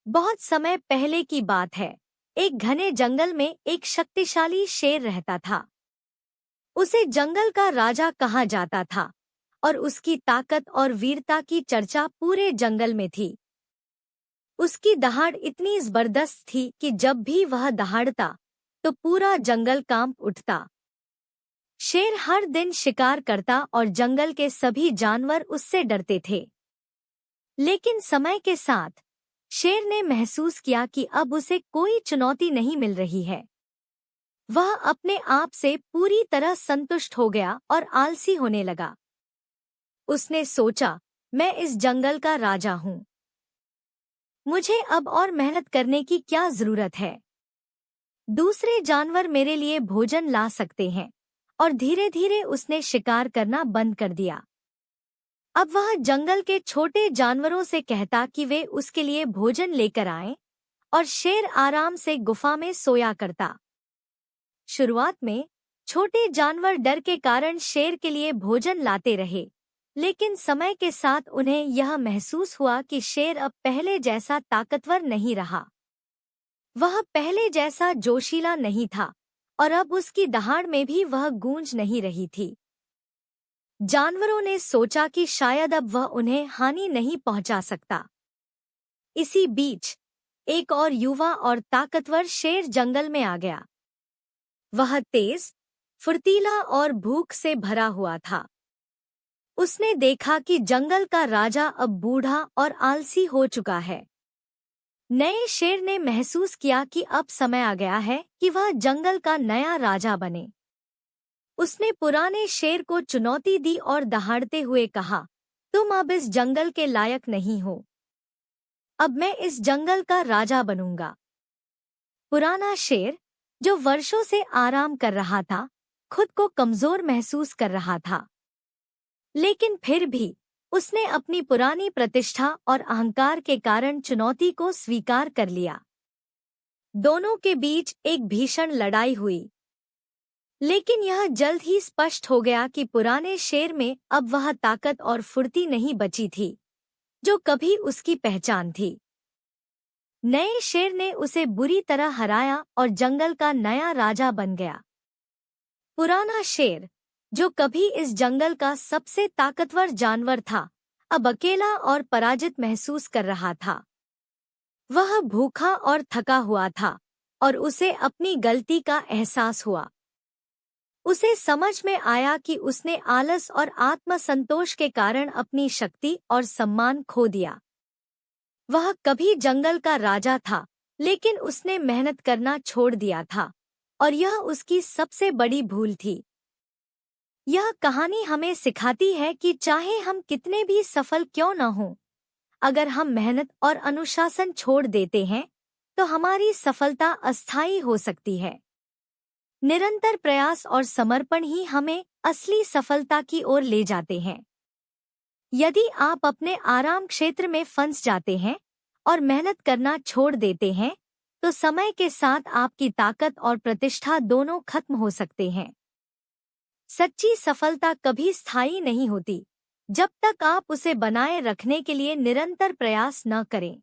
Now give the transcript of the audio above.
बहुत समय पहले की बात है। एक घने जंगल में एक शक्तिशाली शेर रहता था। उसे जंगल का राजा कहा जाता था और उसकी ताकत और वीरता की चर्चा पूरे जंगल में थी। उसकी दहाड़ इतनी जबरदस्त थी कि जब भी वह दहाड़ता तो पूरा जंगल कांप उठता। शेर हर दिन शिकार करता और जंगल के सभी जानवर उससे डरते थे। लेकिन समय के साथ शेर ने महसूस किया कि अब उसे कोई चुनौती नहीं मिल रही है। वह अपने आप से पूरी तरह संतुष्ट हो गया और आलसी होने लगा। उसने सोचा, मैं इस जंगल का राजा हूँ। मुझे अब और मेहनत करने की क्या जरूरत है। दूसरे जानवर मेरे लिए भोजन ला सकते हैं। और धीरे धीरे उसने शिकार करना बंद कर दिया। अब वह जंगल के छोटे जानवरों से कहता कि वे उसके लिए भोजन लेकर आएं, और शेर आराम से गुफा में सोया करता। शुरुआत में छोटे जानवर डर के कारण शेर के लिए भोजन लाते रहे, लेकिन समय के साथ उन्हें यह महसूस हुआ कि शेर अब पहले जैसा ताकतवर नहीं रहा। वह पहले जैसा जोशीला नहीं था और अब उसकी दहाड़ में भी वह गूंज नहीं रही थी। जानवरों ने सोचा कि शायद अब वह उन्हें हानि नहीं पहुंचा सकता। इसी बीच एक और युवा और ताकतवर शेर जंगल में आ गया। वह तेज, फुर्तीला और भूख से भरा हुआ था। उसने देखा कि जंगल का राजा अब बूढ़ा और आलसी हो चुका है। नए शेर ने महसूस किया कि अब समय आ गया है कि वह जंगल का नया राजा बने। उसने पुराने शेर को चुनौती दी और दहाड़ते हुए कहा, तुम अब इस जंगल के लायक नहीं हो। अब मैं इस जंगल का राजा बनूंगा। पुराना शेर, जो वर्षों से आराम कर रहा था, खुद को कमजोर महसूस कर रहा था। लेकिन फिर भी उसने अपनी पुरानी प्रतिष्ठा और अहंकार के कारण चुनौती को स्वीकार कर लिया। दोनों के बीच एक भीषण लड़ाई हुई। लेकिन यह जल्द ही स्पष्ट हो गया कि पुराने शेर में अब वह ताकत और फुर्ती नहीं बची थी, जो कभी उसकी पहचान थी। नए शेर ने उसे बुरी तरह हराया और जंगल का नया राजा बन गया। पुराना शेर, जो कभी इस जंगल का सबसे ताकतवर जानवर था, अब अकेला और पराजित महसूस कर रहा था। वह भूखा और थका हुआ था और उसे अपनी गलती का एहसास हुआ। उसे समझ में आया कि उसने आलस और आत्मसंतोष के कारण अपनी शक्ति और सम्मान खो दिया। वह कभी जंगल का राजा था, लेकिन उसने मेहनत करना छोड़ दिया था, और यह उसकी सबसे बड़ी भूल थी। यह कहानी हमें सिखाती है कि चाहे हम कितने भी सफल क्यों न हों, अगर हम मेहनत और अनुशासन छोड़ देते हैं, तो हमारी सफलता अस्थायी हो सकती है। निरंतर प्रयास और समर्पण ही हमें असली सफलता की ओर ले जाते हैं। यदि आप अपने आराम क्षेत्र में फंस जाते हैं और मेहनत करना छोड़ देते हैं, तो समय के साथ आपकी ताकत और प्रतिष्ठा दोनों खत्म हो सकते हैं। सच्ची सफलता कभी स्थायी नहीं होती, जब तक आप उसे बनाए रखने के लिए निरंतर प्रयास न करें।